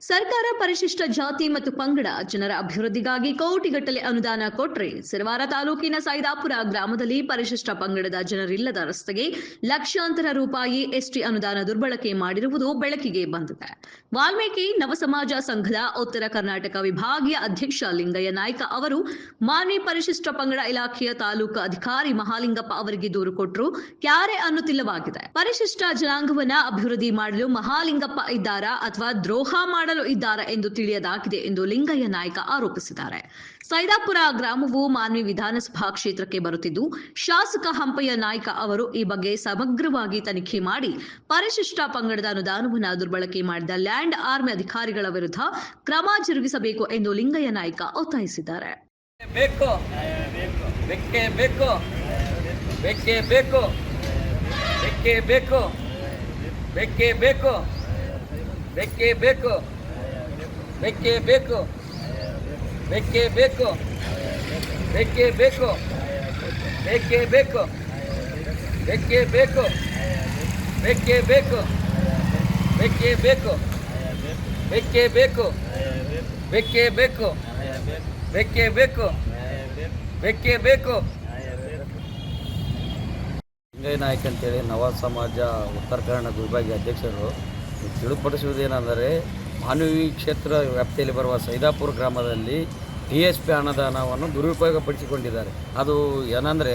ಸರ್ಕಾರ ಪರಿಶಿಷ್ಟ ಜಾತಿ ಮತ್ತು ಪಂಗಡ ಜನರ ಅಭಿವೃದ್ಧಿಗಾಗಿ ಕೋಟಿಗಟ್ಟಲೆ ಅನುದಾನ ಕೊಟ್ರೆ ಸಿರವಾರ ತಾಲೂಕಿನ ಸೈದಾಪುರ ಗ್ರಾಮದಲ್ಲಿ ಪರಿಶಿಷ್ಟ ಪಂಗಡದ ಜನರಿಲ್ಲದ ರಸ್ತೆಗೆ ಲಕ್ಷಾಂತರ ರೂಪಾಯಿ ಎಸ್ಟಿ ಅನುದಾನ ದುರ್ಬಳಕೆ ಮಾಡಿರುವುದು ಬೆಳಕಿಗೆ ಬಂದಿದೆ. ವಾಲ್ಮೀಕಿ ನವಸಮಾಜ ಸಂಘದ ಉತ್ತರ ಕರ್ನಾಟಕ ವಿಭಾಗೀಯ ಅಧ್ಯಕ್ಷ ಲಿಂಗಯ್ಯ ನಾಯ್ಕ ಅವರು ಮಾನ್ವಿ ಪರಿಶಿಷ್ಟ ಪಂಗಡ ಇಲಾಖೆಯ ತಾಲೂಕು ಅಧಿಕಾರಿ ಮಹಾಲಿಂಗಪ್ಪ ಅವರಿಗೆ ದೂರು ಕೊಟ್ಟರು ಕ್ಯಾರೆ ಅನ್ನುತ್ತಿಲ್ಲವಾಗಿದೆ. ಪರಿಶಿಷ್ಟ ಜನಾಂಗವನ್ನ ಅಭಿವೃದ್ಧಿ ಮಾಡಲು ಮಹಾಲಿಂಗಪ್ಪ ಇದ್ದಾರಾ ಅಥವಾ ದ್ರೋಹ ಮಾಡಲು ಇದ್ದಾರೆ ಎಂದು ತಿಳಿಯದಾಗಿದೆ ಎಂದು ಲಿಂಗಯ್ಯ ನಾಯ್ಕ ಆರೋಪಿಸಿದ್ದಾರೆ. ಸೈದಾಪುರ ಗ್ರಾಮವು ಮಾನ್ವಿ ವಿಧಾನಸಭಾ ಕ್ಷೇತ್ರಕ್ಕೆ ಬರುತ್ತಿದ್ದು, ಶಾಸಕ ಹಂಪಯ್ಯ ನಾಯ್ಕ ಅವರು ಈ ಬಗ್ಗೆ ಸಮಗ್ರವಾಗಿ ತನಿಖೆ ಮಾಡಿ ಪರಿಶಿಷ್ಟ ಪಂಗಡದ ಅನುದಾನವನ್ನು ದುರ್ಬಳಕೆ ಮಾಡಿದ ಲ್ಯಾಂಡ್ ಆರ್ಮಿ ಅಧಿಕಾರಿಗಳ ವಿರುದ್ಧ ಕ್ರಮ ಜರುಗಿಸಬೇಕು ಎಂದು ಲಿಂಗಯ್ಯ ನಾಯ್ಕ ಒತ್ತಾಯಿಸಿದ್ದಾರೆ. ಬೇಕೇ ಬೇಕು, ಬೇಕೇ ಬೇಕು, ಬೇಕೇ ಬೇಕು, ಬೇಕೇ ಬೇಕು, ಬೇಕೇ ಬೇಕು, ಬೇಕೇ ಬೇಕು, ಬೇಕೇ ಬೇಕು, ಬೇಕೇ ಬೇಕು, ಬೇಕೇ ಬೇಕು, ಬೇಕೇ ಬೇಕು, ಬೇಕೇ ಬೇಕು. ಲಿಂಗಯ್ಯ ನಾಯ್ಕ ಅಂತೇಳಿ ನವ ಸಮಾಜ ಉತ್ತರ ಕರ್ನಾಟಕ ವಿಭಾಗೀಯ ಅಧ್ಯಕ್ಷರು ತಿಳಿಪಡಿಸುವುದೇನೆಂದರೆ, ಮಾನ್ವಿ ಕ್ಷೇತ್ರ ವ್ಯಾಪ್ತಿಯಲ್ಲಿ ಬರುವ ಸೈದಾಪುರ ಗ್ರಾಮದಲ್ಲಿ DSP ಅನುದಾನವನ್ನು ದುರುಪಯೋಗಪಡಿಸಿಕೊಂಡಿದ್ದಾರೆ. ಅದು ಏನಂದರೆ,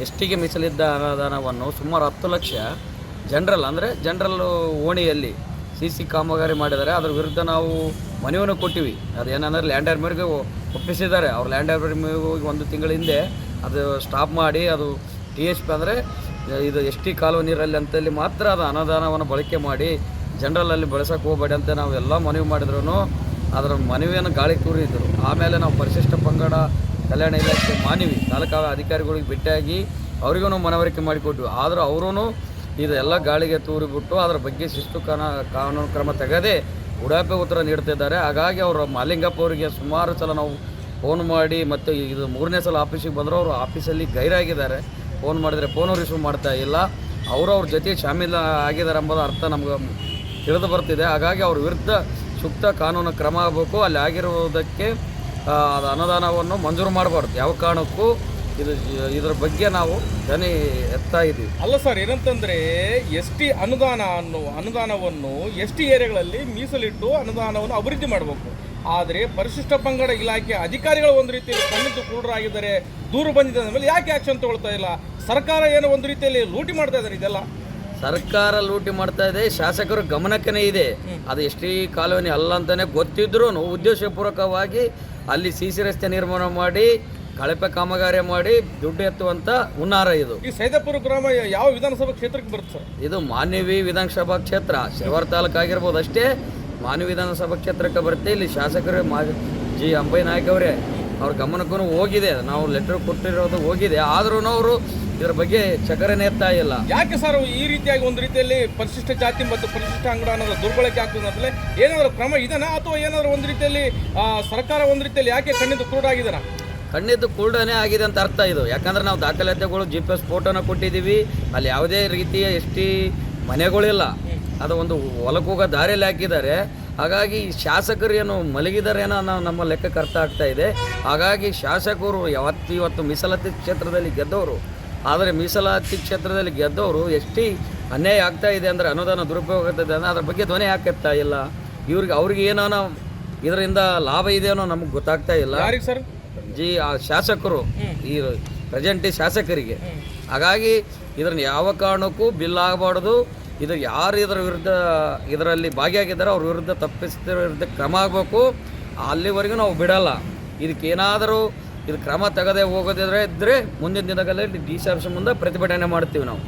ಎಸ್ಟಿಗೆ ಮೀಸಲಿದ್ದ ಅನುದಾನವನ್ನು ಸುಮಾರು 10 ಲಕ್ಷ ಜನರಲ್ ಓಣಿಯಲ್ಲಿ CC ಕಾಮಗಾರಿ ಮಾಡಿದ್ದಾರೆ. ಅದರ ವಿರುದ್ಧ ನಾವು ಮನವಿಯನ್ನು ಕೊಟ್ಟಿವಿ. ಅದೇನಂದರೆ ಲ್ಯಾಂಡ್ ಆರ್ಮಿಯವರಿಗೆ ಒಪ್ಪಿಸಿದ್ದಾರೆ. ಅವ್ರು ಲ್ಯಾಂಡ್ ಆರ್ಮಿಗೆ ಹೋಗಿ 1 ತಿಂಗಳ ಹಿಂದೆ ಅದು ಸ್ಟಾಪ್ ಮಾಡಿ, ಅದು DSP ಅಂದರೆ ಇದು ST ಕಾಲುವೆ ನೀರಲ್ಲಿ ಅಂತಲ್ಲಿ ಮಾತ್ರ ಅದು ಅನುದಾನವನ್ನು ಬಳಕೆ ಮಾಡಿ ಜನರಲಲ್ಲಿ ಬಳಸೋಕೆ ಹೋಗಬೇಡಿ ಅಂತ ನಾವು ಎಲ್ಲ ಮನವಿ ಮಾಡಿದ್ರು. ಅದರ ಮನವಿಯನ್ನು ಗಾಳಿಗೆ ತೂರಿದ್ರು. ಆಮೇಲೆ ನಾವು ಪರಿಶಿಷ್ಟ ಪಂಗಡ ಕಲ್ಯಾಣ ಇಲಾಖೆ ಮಾನ್ವಿ ತಾಲೂಕಾ ಅಧಿಕಾರಿಗಳಿಗೆ ಭೇಟಿಯಾಗಿ ಅವರಿಗೂ ಮನವರಿಕೆ ಮಾಡಿಕೊಟ್ವಿ. ಆದರೂ ಅವರೂ ಇದೆಲ್ಲ ಗಾಳಿಗೆ ತೂರಿಬಿಟ್ಟು ಅದರ ಬಗ್ಗೆ ಶಿಸ್ತು ಕಾನೂನು ಕ್ರಮ ತೆಗೆದೇ ಉಡಾಪೆ ಉತ್ತರ ನೀಡ್ತಿದ್ದಾರೆ. ಹಾಗಾಗಿ ಅವರು ಮಹಾಲಿಂಗಪ್ಪ ಅವರಿಗೆ ಸುಮಾರು ಸಲ ನಾವು ಫೋನ್ ಮಾಡಿ, ಮತ್ತು ಇದು 3ನೇ ಸಲ ಆಫೀಸಿಗೆ ಬಂದರೂ ಅವರು ಆಫೀಸಲ್ಲಿ ಗೈರಾಗಿದ್ದಾರೆ. ಫೋನ್ ಮಾಡಿದರೆ ಫೋನು ರಿಸೀವ್ ಮಾಡ್ತಾ ಇಲ್ಲ. ಅವ್ರ ಜೊತೆ ಶಾಮೀಲು ಆಗಿದ್ದಾರೆ ಎಂಬುದು ಅರ್ಥ ನಮ್ಗೆ ತಿಳಿದು ಬರ್ತಿದೆ. ಹಾಗಾಗಿ ಅವ್ರ ವಿರುದ್ಧ ಸೂಕ್ತ ಕಾನೂನು ಕ್ರಮ ಆಗಬೇಕು. ಅಲ್ಲಿ ಆಗಿರುವುದಕ್ಕೆ ಅದು ಅನುದಾನವನ್ನು ಮಂಜೂರು ಮಾಡಬಾರ್ದು. ಯಾವ ಕಾರಣಕ್ಕೂ ಇದರ ಬಗ್ಗೆ ನಾವು ಧ್ವನಿ ಎತ್ತಾ ಇದ್ದೀವಿ. ಅಲ್ಲ ಸರ್, ಏನಂತಂದರೆ ST ಅನುದಾನವನ್ನು ST ಏರಿಯಾಗಳಲ್ಲಿ ಮೀಸಲಿಟ್ಟು ಅನುದಾನವನ್ನು ಅಭಿವೃದ್ಧಿ ಮಾಡಬೇಕು. ಆದರೆ ಪರಿಶಿಷ್ಟ ಪಂಗಡ ಇಲಾಖೆ ಅಧಿಕಾರಿಗಳು ಒಂದು ರೀತಿಯಲ್ಲಿ ಕಣ್ಣಿದ್ದು ಕ್ರೂರರಾಗಿದ್ದಾರೆ, ದೂರು ಬಂದಿದೆ ಅಂದಮೇಲೆ ಯಾಕೆ ಆ್ಯಕ್ಷನ್ ತಗೊಳ್ತಾ ಇಲ್ಲ? ಸರ್ಕಾರ ಏನೋ ಒಂದು ರೀತಿಯಲ್ಲಿ ಲೂಟಿ ಮಾಡ್ತಾ ಇದ್ದಾರೆ. ಇದೆಲ್ಲ ಸರ್ಕಾರ ಲೂಟಿ ಮಾಡ್ತಾ ಇದೆ, ಶಾಸಕರು ಗಮನಕ್ಕೇ ಇದೆ. ಅದು ST ಕಾಲೋನಿ ಅಲ್ಲ ಅಂತಲೇ ಗೊತ್ತಿದ್ರೂ ಉದ್ದೇಶಪೂರ್ವಕವಾಗಿ ಅಲ್ಲಿ CC ರಸ್ತೆ ನಿರ್ಮಾಣ ಮಾಡಿ ಕಳಪೆ ಕಾಮಗಾರಿ ಮಾಡಿ ದುಡ್ಡು ಎತ್ತುವಂಥ ಹುನ್ನಾರ ಇದು. ಈ ಸೈದಾಪುರ ಗ್ರಾಮ ಯಾವ ವಿಧಾನಸಭಾ ಕ್ಷೇತ್ರಕ್ಕೆ ಬರುತ್ತೆ ಸರ್? ಇದು ಮಾನ್ವಿ ವಿಧಾನಸಭಾ ಕ್ಷೇತ್ರ, ಶಿರವಾರ ತಾಲೂಕು ಆಗಿರ್ಬೋದು ಅಷ್ಟೇ. ಮಾನ್ವಿ ವಿಧಾನಸಭಾ ಕ್ಷೇತ್ರಕ್ಕೆ ಬರುತ್ತೆ. ಇಲ್ಲಿ ಶಾಸಕರು G. ಹಂಪಯ್ಯ ನಾಯ್ಕ ಅವರೇ ಅವ್ರ ಗಮನಕ್ಕೂ ಹೋಗಿದೆ. ನಾವು ಲೆಟರ್ ಕೊಟ್ಟಿರೋದು ಹೋಗಿದೆ. ಆದ್ರೂ ಅವರು ಇದರ ಬಗ್ಗೆ ಚಕರನೇ ಎತ್ತಾ ಇಲ್ಲ. ಯಾಕೆ ಸರ್ ಈ ರೀತಿಯಾಗಿ ಒಂದು ರೀತಿಯಲ್ಲಿ ಪರಿಶಿಷ್ಟ ಜಾತಿ ಮತ್ತು ಪರಿಶಿಷ್ಟ ಅಂಗಡ ಅನ್ನೋದು ದುರ್ಬಳಕೆ ಆಗ್ತದೆ ಅಂತಲೇ ಏನಾದರೂ ಕ್ರಮ ಇದೆನಾ, ಅಥವಾ ಏನಾದರೂ ಒಂದು ರೀತಿಯಲ್ಲಿ ಸರ್ಕಾರ ಒಂದು ರೀತಿಯಲ್ಲಿ ಯಾಕೆ ಕಣ್ಣಿದ್ದು ಕುರುಡಾಗಿದ್ದಾನ? ಕಣ್ಣಿದ್ದು ಕುರುಡನೇ ಆಗಿದೆ ಅಂತ ಅರ್ಥ ಇದು. ಯಾಕಂದ್ರೆ ನಾವು ದಾಖಲಾತಿಗಳು GPS ಫೋಟೋನ ಕೊಟ್ಟಿದ್ದೀವಿ. ಅಲ್ಲಿ ಯಾವುದೇ ರೀತಿಯ ST ಮನೆಗಳಿಲ್ಲ. ಅದು ಒಂದು ಹೊಲಕ್ಕೆ ಹೋಗೋ ದಾರಿಯಲ್ಲಿ ಹಾಕಿದ್ದಾರೆ. ಹಾಗಾಗಿ ಶಾಸಕರು ಏನು ಮಲಗಿದಾರೇನೋ ನಮ್ಮ ಲೆಕ್ಕಕ್ಕೆ ಅರ್ಥ ಆಗ್ತಾ ಇದೆ. ಹಾಗಾಗಿ ಶಾಸಕರು ಇವತ್ತು ಮೀಸಲಾತಿ ಕ್ಷೇತ್ರದಲ್ಲಿ ಗೆದ್ದವರು, ಆದರೆ ಮೀಸಲಾತಿ ಕ್ಷೇತ್ರದಲ್ಲಿ ಗೆದ್ದವರು ST ಅನ್ಯಾಯ ಆಗ್ತಾ ಇದೆ ಅಂದರೆ, ಅನುದಾನ ದುರುಪಯೋಗ ಆಗ್ತದೆ ಅಂದರೆ ಅದ್ರ ಬಗ್ಗೆ ಧ್ವನಿ ಹಾಕುತ್ತಾ ಇಲ್ಲ. ಅವ್ರಿಗೆ ಏನೋ ಇದರಿಂದ ಲಾಭ ಇದೆಯೋ ನಮಗೆ ಗೊತ್ತಾಗ್ತಾ ಇಲ್ಲ. ಯಾರಿಗೆ ಸರ್? ಶಾಸಕರು, ಈ ಪ್ರೆಸೆಂಟ್ ಶಾಸಕರಿಗೆ. ಹಾಗಾಗಿ ಇದನ್ನು ಯಾವ ಕಾರಣಕ್ಕೂ ಬಿಲ್ ಆಗಬಾರ್ದು. ಇದು ಯಾರು ಇದರ ವಿರುದ್ಧ ಇದರಲ್ಲಿ ಭಾಗಿಯಾಗಿದ್ದಾರೆ ಅವ್ರ ವಿರುದ್ಧ ತಪ್ಪಿಸಿದ ವಿರುದ್ಧ ಕ್ರಮ ಆಗಬೇಕು. ಅಲ್ಲಿವರೆಗೂ ನಾವು ಬಿಡಲ್ಲ. ಇದಕ್ಕೇನಾದರೂ ಇದು ಕ್ರಮ ತೆಗೆದೇ ಹೋಗೋದಿದ್ರೆ ಮುಂದಿನ ದಿನಗಳಲ್ಲಿ DC ಆಫೀಸ್ ಮುಂದೆ ಪ್ರತಿಭಟನೆ ಮಾಡ್ತೀವಿ ನಾವು.